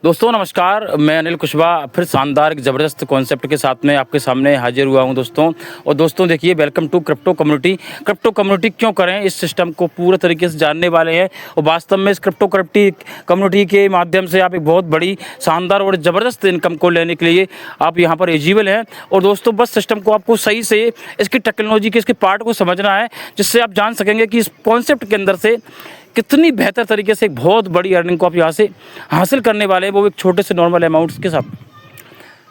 दोस्तों नमस्कार, मैं अनिल कुशवाहा फिर शानदार एक ज़बरदस्त कॉन्सेप्ट के साथ में आपके सामने हाजिर हुआ हूं दोस्तों। और दोस्तों देखिए, welcome to crypto community. Crypto community क्यों करें, इस सिस्टम को पूरे तरीके से जानने वाले हैं। और वास्तव में इस क्रिप्टो कम्युनिटी के माध्यम से आप एक बहुत बड़ी शानदार और ज़बरदस्त इनकम को लेने के लिए आप यहाँ पर एलिजिबल हैं। और दोस्तों बस सिस्टम को आपको सही से इसकी टेक्नोलॉजी के इसके पार्ट को समझना है, जिससे आप जान सकेंगे कि इस कॉन्सेप्ट के अंदर से कितनी बेहतर तरीके से एक बहुत बड़ी अर्निंग को आप यहाँ से हासिल करने वाले हैं, वो एक छोटे से नॉर्मल अमाउंट्स के साथ।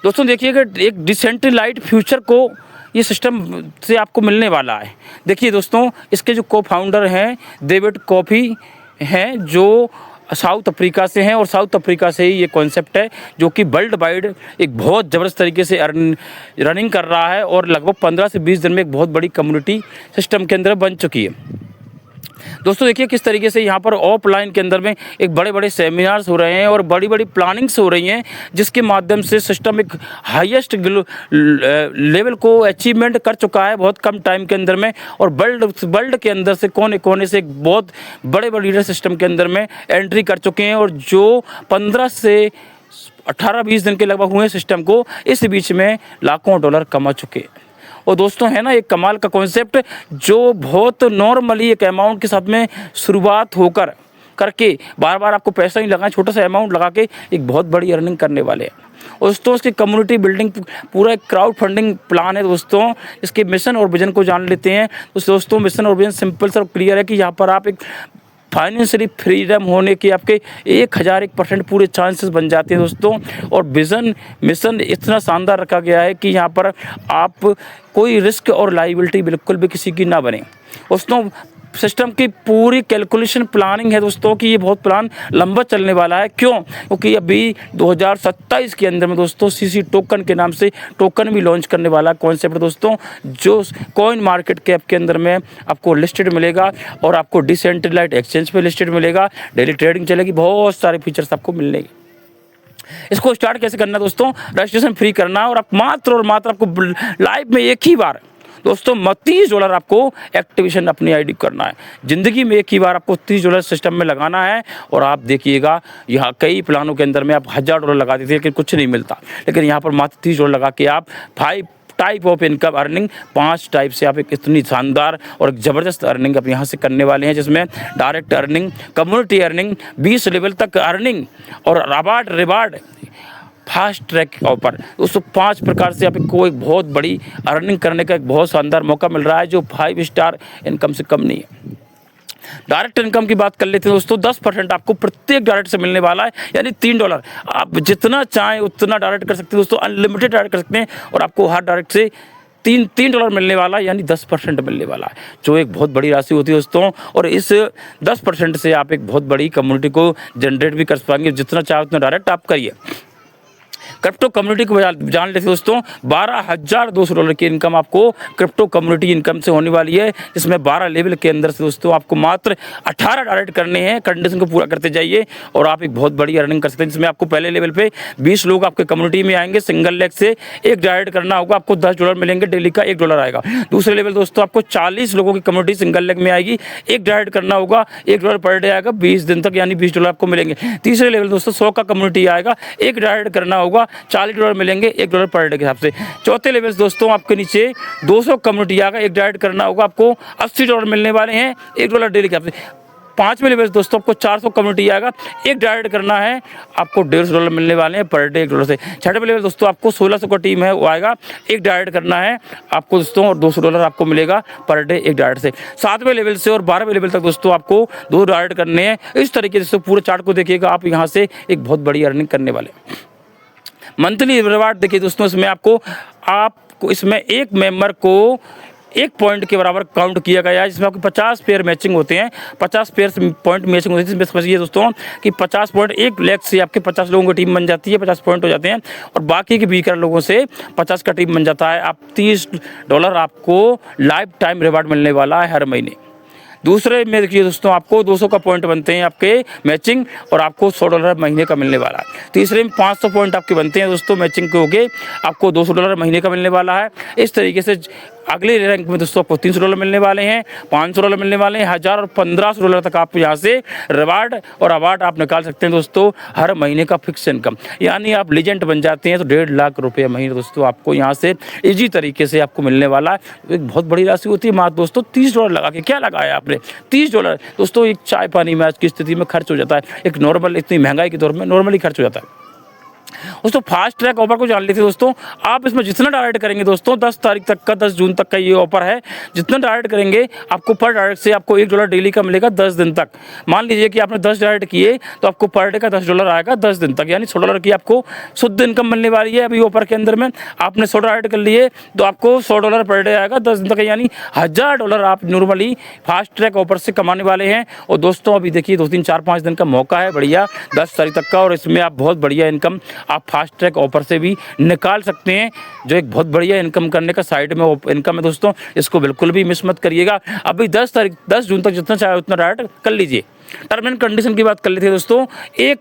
दोस्तों देखिएगा, एक डिसेंट्रलाइज्ड फ्यूचर को ये सिस्टम से आपको मिलने वाला है। देखिए दोस्तों, इसके जो को फाउंडर हैं डेविड कॉफी हैं, जो साउथ अफ्रीका से हैं। और साउथ अफ्रीका से ही ये कॉन्सेप्ट है जो कि वर्ल्ड वाइड एक बहुत ज़बरदस्त तरीके से रनिंग कर रहा है। और लगभग 15 से 20 दिन में एक बहुत बड़ी कम्युनिटी सिस्टम के अंदर बन चुकी है। दोस्तों देखिए किस तरीके से यहाँ पर ऑफलाइन के अंदर में एक बड़े बड़े सेमिनार्स हो रहे हैं और बड़ी बड़ी प्लानिंग्स हो रही हैं, जिसके माध्यम से सिस्टम एक हाईएस्ट लेवल को अचीवमेंट कर चुका है बहुत कम टाइम के अंदर में। और वर्ल्ड के अंदर से कोने कोने से एक बहुत बड़े लीडर सिस्टम के अंदर में एंट्री कर चुके हैं। और जो 15 से 18-20 दिन के लगभग हुए सिस्टम को इस बीच में लाखों डॉलर कमा चुके हैं। और दोस्तों है ना एक कमाल का कॉन्सेप्ट, जो बहुत नॉर्मली एक अमाउंट के साथ में शुरुआत होकर करके बार बार आपको पैसा नहीं लगाना, छोटा सा अमाउंट लगा के एक बहुत बड़ी अर्निंग करने वाले हैं। और दोस्तों इसकी कम्युनिटी बिल्डिंग पूरा एक क्राउड फंडिंग प्लान है दोस्तों। इसके मिशन और विजन को जान लेते हैं। तो दोस्तों मिशन और विजन सिंपल सा क्लियर है कि यहाँ पर आप एक फाइनेंशियली फ्रीडम होने के आपके 1001% पूरे चांसेस बन जाते हैं दोस्तों। और विज़न मिशन इतना शानदार रखा गया है कि यहाँ पर आप कोई रिस्क और लायबिलिटी बिल्कुल भी किसी की ना बने। दोस्तों सिस्टम की पूरी कैलकुलेशन प्लानिंग है दोस्तों कि ये बहुत प्लान लंबा चलने वाला है। क्यों? क्योंकि अभी 2027 के अंदर में दोस्तों सीसी टोकन के नाम से टोकन भी लॉन्च करने वाला कॉन्सेप्ट दोस्तों, जो कॉइन मार्केट कैप के अंदर में आपको लिस्टेड मिलेगा और आपको डिसेंट्रलाइज्ड एक्सचेंज पे लिस्टेड मिलेगा। डेली ट्रेडिंग चलेगी, बहुत सारे फीचर्स आपको मिलेंगे। इसको स्टार्ट कैसे करना दोस्तों? रजिस्ट्रेशन फ्री करना और आप मात्र आपको लाइव में एक ही बार दोस्तों $30 आपको एक्टिवेशन अपनी आईडी करना है। ज़िंदगी में एक ही बार आपको $30 सिस्टम में लगाना है। और आप देखिएगा यहाँ कई प्लानों के अंदर में आप $1000 लगा देते थे लेकिन कुछ नहीं मिलता, लेकिन यहाँ पर मात्र $30 लगा के आप 5 type of income earning 5 type से आप एक इतनी शानदार और एक ज़बरदस्त अर्निंग आप यहाँ से करने वाले हैं, जिसमें direct earning, community earning, 20 level तक अर्निंग और रिवार्ड फास्ट ट्रैक ऑफर। दोस्तों 5 प्रकार से आपको एक बहुत बड़ी अर्निंग करने का एक बहुत शानदार मौका मिल रहा है, जो 5 स्टार इनकम से कम नहीं है। डायरेक्ट इनकम की बात कर लेते हैं दोस्तों, 10% आपको प्रत्येक डायरेक्ट से मिलने वाला है, यानी $3। आप जितना चाहें उतना डायरेक्ट कर सकते हैं दोस्तों, अनलिमिटेड डायरेक्ट कर सकते हैं। और आपको हर डायरेक्ट से $3 मिलने वाला है, यानी 10% मिलने वाला है, जो एक बहुत बड़ी राशि होती है दोस्तों। और इस 10% से आप एक बहुत बड़ी कम्युनिटी को जनरेट भी कर पाएंगे। जितना चाहे उतना डायरेक्ट आप करिए। क्रिप्टो कम्युनिटी को जान लेते दोस्तों, $12,200 की इनकम आपको क्रिप्टो कम्युनिटी इनकम से होने वाली है, जिसमें 12 लेवल के अंदर से दोस्तों आपको मात्र 18 डायरेक्ट करने हैं। कंडीशन को पूरा करते जाइए और आप एक बहुत बड़ी अर्निंग कर सकते हैं, जिसमें आपको पहले लेवल पे 20 लोग आपके कम्युनिटी में आएंगे। सिंगल लेग से एक डायरेक्ट करना होगा, आपको $10 मिलेंगे, डेली का $1 आएगा। दूसरे लेवल दोस्तों आपको 40 लोगों की कम्युनिटी सिंगल लेग में आएगी, एक डायरेक्ट करना होगा, $1 पर डे आएगा 20 दिन तक, यानी $20 आपको मिलेंगे। तीसरे लेवल दोस्तों 100 का कम्युनिटी आएगा, एक डायरेक्ट करना होगा, $40 मिलेंगे, $1 पर डे के हिसाब से। चौथे लेवल दोस्तों आपके नीचे 200 कम्युनिटी आएगा, एक डायरेक्ट करना होगा, आपको $80 मिलने वाले हैं, $1 डेली के हिसाब से। पाँचवें लेवल दोस्तों आपको 400 कम्युनिटी आएगा, एक डायरेक्ट करना है, आपको $150 मिलने वाले हैं पर डे, $1 से। छठवें लेवल दोस्तों आपको 1600 का टीम है वो आएगा, एक डायरेक्ट करना है आपको दोस्तों, और $200 आपको मिलेगा पर डे एक डायरेक्ट से। 7वें लेवल से और 12वें लेवल तक दोस्तों आपको 2 डायरेक्ट करने हैं। इस तरीके से पूरे चार्ट को देखिएगा आप, यहाँ से एक बहुत बड़ी अर्निंग करने वाले। मंथली रिवार्ड देखिए दोस्तों, इसमें आपको इसमें एक मेंबर को 1 पॉइंट के बराबर काउंट किया गया है, जिसमें आपको 50 पेयर मैचिंग होते हैं, 50 पेयर पॉइंट मैचिंग होती है। इसमें समझिए दोस्तों कि 50 पॉइंट 1 लेग से आपके 50 लोगों की टीम बन जाती है, 50 पॉइंट हो जाते हैं। और बाकी के 20 लोगों से 50 का टीम बन जाता है। आप $30 आपको लाइफ टाइम रिवार्ड मिलने वाला है हर महीने। दूसरे में देखिए दोस्तों आपको 200 का पॉइंट बनते हैं आपके मैचिंग, और आपको $100 महीने का मिलने वाला है। तीसरे में 500 पॉइंट आपके बनते हैं दोस्तों मैचिंग के, हो गए आपको $200 महीने का मिलने वाला है। इस तरीके से अगले रैंक में दोस्तों आपको $300 मिलने वाले हैं, $500 मिलने वाले हैं, 1000 और $1500 तक आप यहाँ से रिवार्ड और अवार्ड आप निकाल सकते हैं दोस्तों हर महीने का फिक्स इनकम। यानी आप लीजेंड बन जाते हैं तो 1.5 लाख रुपये महीने दोस्तों आपको यहाँ से ईजी तरीके से आपको मिलने वाला है। एक बहुत बड़ी राशि होती है मात्र दोस्तों $30 लगा के। क्या लगाया आपने? $30 दोस्तों एक चाय पानी में आज की स्थिति में खर्च हो जाता है, एक नॉर्मल इतनी महंगाई के दौर में नॉर्मली खर्च हो जाता है। दोस्तों फास्ट ट्रैक ऑफर को जान लेते हैं दोस्तों। आप इसमें जितना डायरेक्ट करेंगे दोस्तों 10 तारीख तक का, 10 जून तक का ये ऑफर है। जितना डायरेक्ट करेंगे आपको पर डायरेक्ट से आपको $1 डेली का मिलेगा 10 दिन तक। मान लीजिए कि आपने 10 डायरेक्ट किए तो आपको पर डे का $10 आएगा 10 दिन तक, यानी $100 की आपको शुद्ध इनकम मिलने वाली है। अभी ऑफर के अंदर में आपने 100 डायरेक्ट कर लिए तो आपको $100 पर डे आएगा 10 दिन तक, यानी $1000 आप नॉर्मली फास्ट ट्रैक ऑफर से कमाने वाले हैं। और दोस्तों अभी देखिए 2 3 4 5 दिन का मौका है बढ़िया 10 तारीख तक का, और इसमें आप बहुत बढ़िया इनकम आप फास्ट ट्रैक ऑफर से भी निकाल सकते हैं, जो एक बहुत बढ़िया इनकम करने का साइड में इनकम है दोस्तों। इसको बिल्कुल भी मिस मत करिएगा। अभी 10 जून तक जितना चाहे उतना डायरेक्ट कर लीजिए। टर्म एंड कंडीशन की बात कर लेते हैं दोस्तों। एक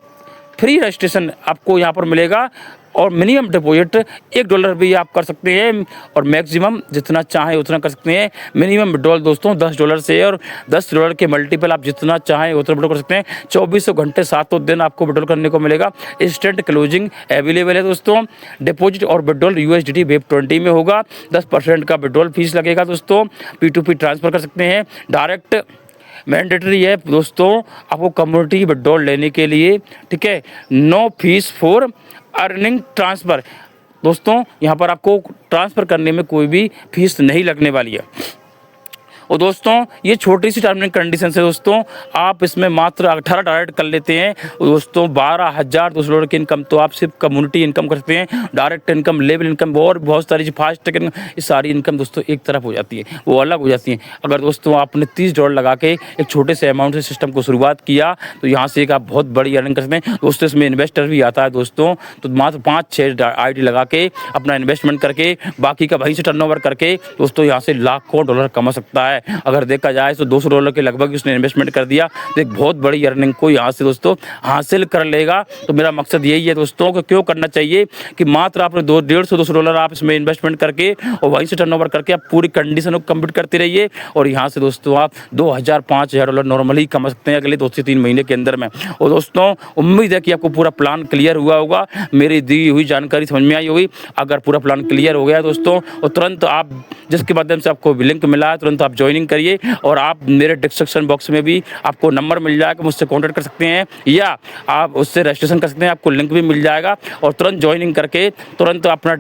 फ्री रजिस्ट्रेशन आपको यहाँ पर मिलेगा और मिनिमम डिपॉजिट $1 भी आप कर सकते हैं और मैक्सिमम जितना चाहें उतना कर सकते हैं। मिनिमम विड्रॉल दोस्तों $10 से और $10 के मल्टीपल आप जितना चाहें उतना विड्रॉल कर सकते हैं। 2400 घंटे 7 दिन आपको विड्रॉल करने को मिलेगा। इंस्टेंट क्लोजिंग अवेलेबल है दोस्तों। डिपॉजिट और विड्रॉल USDT वेब 20 में होगा। 10% का विड्रॉल फीस लगेगा दोस्तों। P2P ट्रांसफ़र कर सकते हैं। डायरेक्ट मैंडेटरी है दोस्तों आपको कम्युनिटी विड्रॉल लेने के लिए, ठीक है। No fees for earning transfer दोस्तों, यहाँ पर आपको ट्रांसफ़र करने में कोई भी फीस नहीं लगने वाली है। और दोस्तों ये छोटी सी टर्म एंड कंडीशन है दोस्तों। आप इसमें मात्र 18 डायरेक्ट कर लेते हैं और दोस्तों $12,200 की इनकम तो आप सिर्फ कम्युनिटी इनकम कर सकते हैं। डायरेक्ट इनकम, लेवल इनकम और बहुत सारी फास्ट इनकम, ये सारी इनकम दोस्तों एक तरफ हो जाती है, वो अलग हो जाती है। अगर दोस्तों आपने $30 लगा के एक छोटे से अमाउंट से सिस्टम को शुरुआत किया तो यहाँ से एक आप बहुत बड़ी अर्निंग कर सकते हैं दोस्तों। इसमें इन्वेस्टर भी आता है दोस्तों, तो मात्र 5-6 ID लगा के अपना इन्वेस्टमेंट करके बाकी का वहीं से टर्नओवर करके दोस्तों यहाँ से लाखों डॉलर कमा सकता है। अगर देखा जाए तो $200 के लगभग उसने इन्वेस्टमेंट कर दिया तो एक बहुत बड़ी अर्निंग को यहाँ से दोस्तों हासिल कर लेगा। तो मेरा मकसद यही है दोस्तों कि क्यों करना चाहिए कि मात्र आपने $150-200 आप इसमें इन्वेस्टमेंट करके और वहीं से टर्नओवर करके आप पूरी कंडीशन को कंप्लीट करते रहिए और यहाँ से दोस्तों आप $2,000-5,000 नॉर्मली कमा सकते हैं अगले 2 से 3 महीने के अंदर में। और दोस्तों उम्मीद है कि आपको पूरा प्लान क्लियर हुआ होगा, मेरी दी हुई जानकारी समझ में आई होगी। अगर पूरा प्लान क्लियर हो गया दोस्तों और तुरंत आप जिसके माध्यम से आपको लिंक मिला है तुरंत आप ज्वाइनिंग करिए और आप मेरे डिस्क्रिप्शन बॉक्स में भी आपको नंबर मिल जाएगा, मुझसे कॉन्टैक्ट कर सकते हैं या आप उससे रजिस्ट्रेशन कर सकते हैं, आपको लिंक भी मिल जाएगा और तुरंत ज्वाइनिंग करके तुरंत अपना